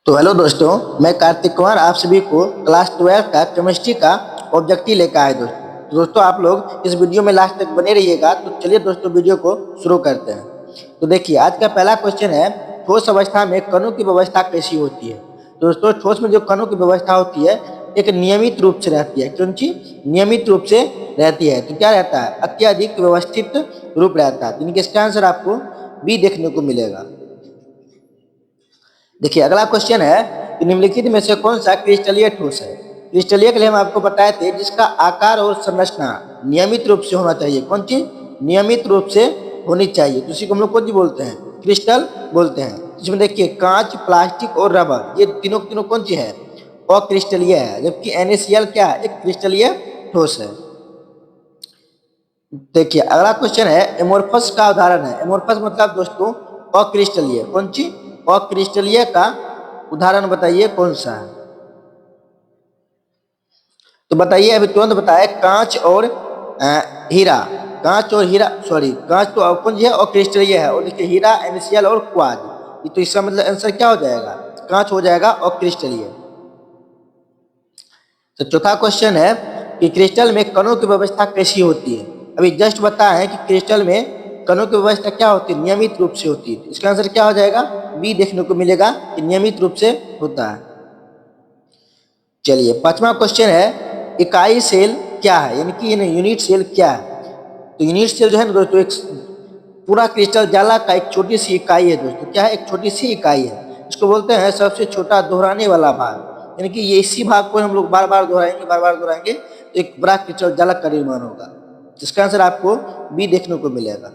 तो हेलो दोस्तों, मैं कार्तिक कुमार आप सभी को क्लास 12 का केमिस्ट्री का ऑब्जेक्टिव लेकर आए दोस्तों। तो दोस्तों आप लोग इस वीडियो में लास्ट तक बने रहिएगा। तो चलिए दोस्तों वीडियो को शुरू करते हैं। तो देखिए आज का पहला क्वेश्चन है, ठोस अवस्था में कणों की व्यवस्था कैसी होती है। तो दोस्तों ठोस में जो कणों की व्यवस्था होती है एक नियमित रूप से रहती है। कौन सी नियमित रूप से रहती है? तो क्या रहता है? अत्यधिक व्यवस्थित रूप रहता है। तो इसका आंसर आपको बी देखने को मिलेगा। देखिए अगला क्वेश्चन है कि निम्नलिखित में से कौन सा क्रिस्टलीय ठोस है। क्रिस्टलीय के लिए हम आपको बताए थे जिसका आकार और संरचना नियमित रूप से होना चाहिए। कौन चीज नियमित रूप से होनी चाहिए? तो इसी को हम लोग कौन चीज बोलते हैं? क्रिस्टल बोलते हैं। इसमें देखिए कांच, प्लास्टिक और रबर, ये तीनों तीनों कौन सी है? अक्रिस्टलीय है। जबकि NaCl क्या है? एक क्रिस्टलीय ठोस है। देखिए अगला क्वेश्चन है, एमोर्फस का उदाहरण है। एमोर्फस मतलब दोस्तों अक्रिस्टलीय। कौन सी? अक्रिस्टलीय का उदाहरण बताइए कौन सा है? तो बताइए, अभी तुरंत बताए। कांच और हीरा। कांच और हीरा, सॉरी कांच तो कौन सी है? अक्रिस्टलीय है। और देखिए हीरा, NaCl और क्वार्ज, ये तो इसका मतलब आंसर क्या हो जाएगा? कांच हो जाएगा अक्रिस्टलीय। तो चौथा क्वेश्चन है कि क्रिस्टल में कणों की व्यवस्था कैसी होती है। अभी जस्ट बताया है कि क्रिस्टल में कणों की व्यवस्था क्या होती है? नियमित रूप से होती है। इसका आंसर क्या हो जाएगा? बी देखने को मिलेगा कि नियमित रूप से होता है। चलिए पांचवा क्वेश्चन है, इकाई सेल क्या है, यानी कि यूनिट सेल क्या है। तो यूनिट सेल जो है ना दोस्तों, एक पूरा क्रिस्टल जाला का एक छोटी सी इकाई है दोस्तों। क्या है? एक छोटी सी इकाई है। इसको बोलते हैं सबसे छोटा दोहराने वाला भाग। यानी कि ये इसी भाग को हम लोग बार बार दोहराएंगे तो एक बड़ा क्रिस्टल जाला का निर्माण होगा। जिसका आंसर आपको बी देखने को मिलेगा।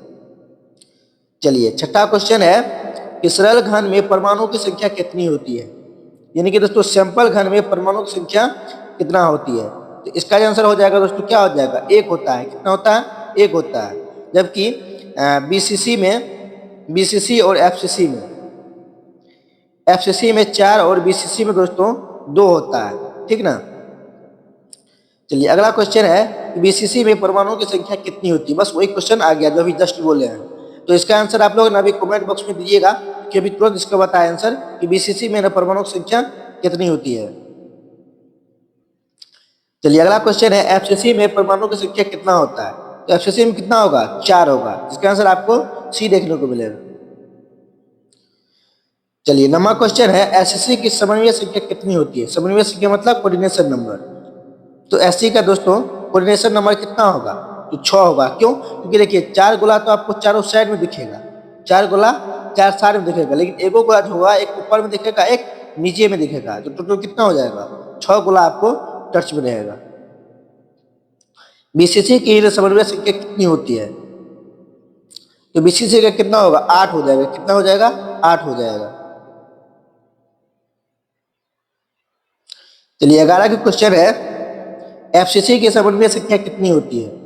चलिए छठा क्वेश्चन है कि सरल घन में परमाणु की संख्या कितनी होती है। यानी कि दोस्तों सैंपल घन में परमाणु की संख्या कितना होती है। तो इसका आंसर हो जाएगा दोस्तों, क्या हो जाएगा? एक होता है। कितना होता है? एक होता है। जबकि बीसीसी और एफसीसी में 4 और बीसीसी में दोस्तों 2 होता है। ठीक ना। चलिए अगला क्वेश्चन है कि बीसीसी में परमाणुओं की संख्या कितनी होती है। बस वही क्वेश्चन आ गया जो अभी जस्ट बोले हैं। तो इसका आंसर आप लोग ना अभी कमेंट बॉक्स में दीजिएगा कि अभी तुरंत इसका बताया आंसर कि बीसीसी में ना परमाणु की संख्या कितनी होती है। चलिए अगला क्वेश्चन है, एफसीसी में परमाणु की संख्या कितना होता है। तो एफसीसी में कितना होगा? 4 होगा। जिसका आंसर आपको सी देखने को मिलेगा। चलिए नंबर क्वेश्चन है, एसएससी की समन्वय संख्या कितनी होती है। समन्वय संख्या मतलब कोऑर्डिनेशन नंबर। तो एससी का दोस्तों कोऑर्डिनेशन नंबर कितना होगा? तो 6 होगा। क्यों? क्योंकि देखिए 4 गोला तो आपको चारों साइड में दिखेगा। 4 गोला 4 साइड में दिखेगा, लेकिन एक गोला जो होगा एक ऊपर में दिखेगा, एक नीचे में दिखेगा। तो टोटल कितना हो जाएगा? 6 गोला आपको टच में रहेगा। बीसीसी की समन्वय संख्या कितनी होती है? तो बीसीसी का कितना होगा? 8 हो जाएगा। कितना हो जाएगा? 8 हो जाएगा। चलिए 11 की क्वेश्चन है, एफसीसी की समन्वय संख्या कितनी होती है।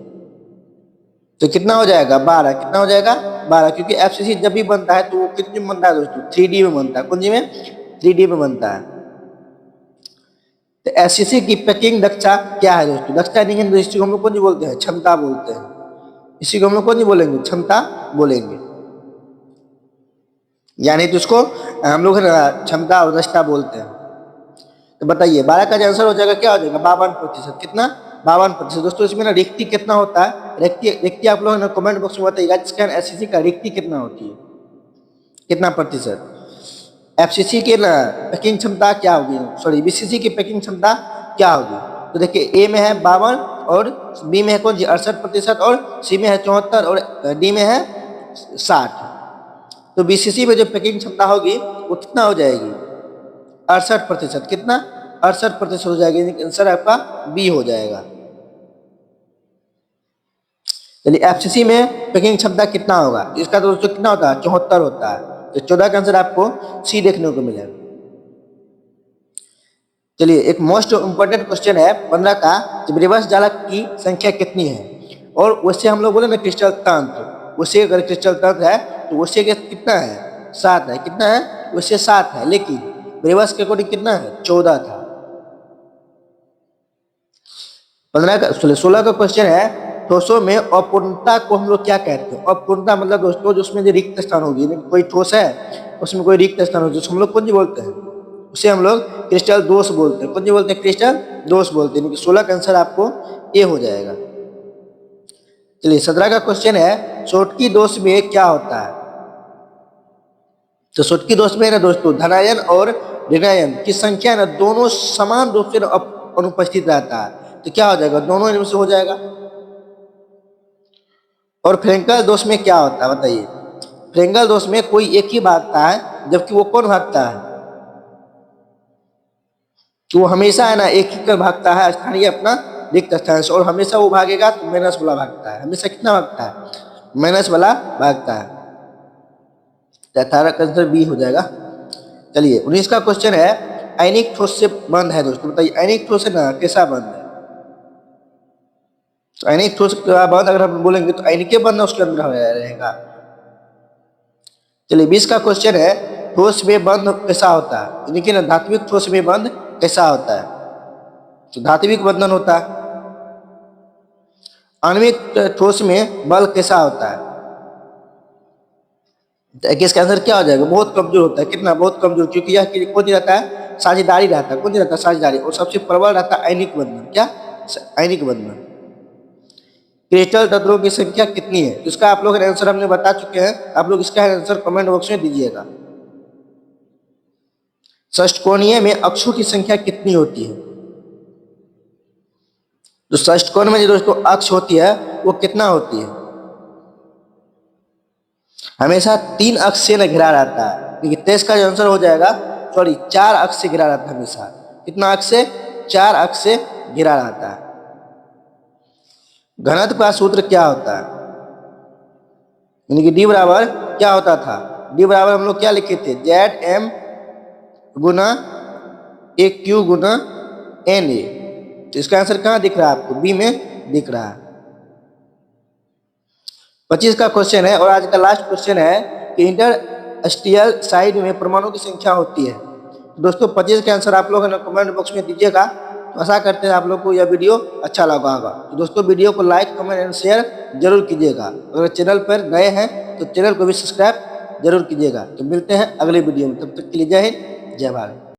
तो कितना हो जाएगा? 12। कितना हो जाएगा? 12। क्योंकि एफसीसी जब भी बनता है तो वो कितने में बनता है दोस्तों? 3D में बनता है। कौन सी में? 3D में बनता है। तो एफसीसी की पैकिंग दक्षता क्या है दोस्तों? दक्षता नहीं है, इसी को हम लोग कौन सी बोलते हैं? क्षमता बोलते हैं। इसी को हम लोग कौन सी बोलेंगे? क्षमता बोलेंगे। यानी तो इसको हम लोग क्षमता और दक्षता बोलते हैं। तो बताइए 12 का आंसर हो जाएगा, क्या हो जाएगा? 52%। कितना? 52%। दोस्तों इसमें ना रिक्ति कितना होता है? रिक्ति आप लोग ना कमेंट बॉक्स में बताइएगा। जिसका एफसीसी का रिक्ति कितना होती है, कितना प्रतिशत। एफसीसी की ना पैकिंग क्षमता क्या होगी, सॉरी बीसीसी की पैकिंग क्षमता क्या होगी। तो देखिए ए में है 52 और बी में है कौन जी 68% और सी में है 74 और डी में है 60। तो बीसीसी में जो पैकिंग क्षमता होगी वो कितना हो जाएगी? 68%। कितना? 68% हो जाएगी। आंसर आपका बी हो जाएगा। चलिए एफसीसी में पैकिंग क्षमता कितना होगा? इसका तो दोस्तों कितना होता है? 74 होता है। तो 14 का आंसर आपको सी देखने को मिलेगा। चलिए एक मोस्ट इंपोर्टेंट क्वेश्चन है 15 का, जब रिवर्स जालक की संख्या कितनी है। और वैसे हम लोग बोले ना क्रिस्टल तंत्र, वैसे अगर क्रिस्टल तंत्र है तो वैसे कितना है? 7 है। कितना है? वैसे 7 है, लेकिन रिवर्स के अकॉर्डिंग कितना है? 14 था। 15 का 16 का क्वेश्चन है, ठोसों में अपूर्णता को हम लोग क्या कहते हैं। अपूर्णता मतलब दोस्तों जो उसमें जो रिक्त स्थान होगी, कोई ठोस है उसमें कोई रिक्त स्थान होगी, हम लोग कौन जी बोलते हैं? उसे हम लोग क्रिस्टल दोष बोलते हैं। कौन जी बोलते हैं? क्रिस्टल दोष बोलते हैं। 16 का आंसर आपको ए हो जाएगा। चलिए 17 का क्वेश्चन है, छोटकी दोष में क्या होता है? तो छोटकी दोष में ना दोस्तों धनायन और ऋणायन की संख्या ना दोनों समान रूप से अनुपस्थित रहता है। तो क्या हो जाएगा? दोनों इनमें से हो जाएगा। और फ्रेंकल दोष में क्या होता है बताइए? फ्रेंकल दोष में कोई एक ही भागता है, जबकि वो कौन भागता है? कि वो हमेशा है ना एक ही कर भागता है स्थानीय अपना रिक्त स्थान से, और हमेशा वो भागेगा तो माइनस वाला भागता है। हमेशा कितना भागता है? माइनस वाला भागता है। 18 का आंसर बी हो जाएगा। चलिए 19 का क्वेश्चन है, आयनिक ठोस से बंद है दोस्तों। बताइए आयनिक ठोस है ना कैसा बंद है? तो आयनिक ठोस का बंद अगर हम बोलेंगे तो आयनिक बंद उसके अंदर रहेगा। चलिए 20 का क्वेश्चन है, ठोस में बंद कैसा होता है? यानी कि ना धात्विक ठोस में बंद कैसा होता है? तो धात्विक बंधन होता है। आणविक ठोस में बल कैसा होता है? तो इसका आंसर क्या हो जाएगा? बहुत कमजोर होता है। कितना? बहुत कमजोर, क्योंकि यह कौन रहता है? साझेदारी रहता है। कौन रहता है? साझेदारी। और सबसे प्रबल रहता है आयनिक बंधन। क्या? आयनिक बंधन। क्रिस्टल तत्वों की संख्या कितनी है? इसका आप लोग आंसर हमने बता चुके हैं। आप लोग इसका आंसर कमेंट बॉक्स में दीजिएगा। षष्ठकोणीय में अक्षों की संख्या कितनी होती है? जो षष्ठकोण में जो दोस्तों अक्ष होती है वो कितना होती है? हमेशा 3 अक्ष से न घिरा रहता है। क्योंकि 23 का जो आंसर हो जाएगा, सॉरी 4 अक्ष से घिरा रहता है हमेशा। कितना अक्ष से? 4 अक्ष से घिरा रहता है। घनत्व का सूत्र क्या होता है? यानी कि डी बराबर क्या होता था? डी बराबर हम लोग क्या लिखे थे? जेड एम गुना ए क्यू गुना एन ए। तो इसका आंसर कहाँ दिख रहा है आपको? बी में दिख रहा है। 25 का क्वेश्चन है और आज का लास्ट क्वेश्चन है कि इंटरस्टियल साइड में परमाणु की संख्या होती है। तो दोस्तों 25 का आंसर आप लोग कमेंट बॉक्स में दीजिएगा। तो आशा करते हैं आप लोग को यह वीडियो अच्छा लगा होगा। तो दोस्तों वीडियो को लाइक कमेंट एंड शेयर जरूर कीजिएगा। अगर चैनल पर नए हैं तो चैनल को भी सब्सक्राइब जरूर कीजिएगा। तो मिलते हैं अगले वीडियो में, तब तक के लिए जय हिंद जय भारत।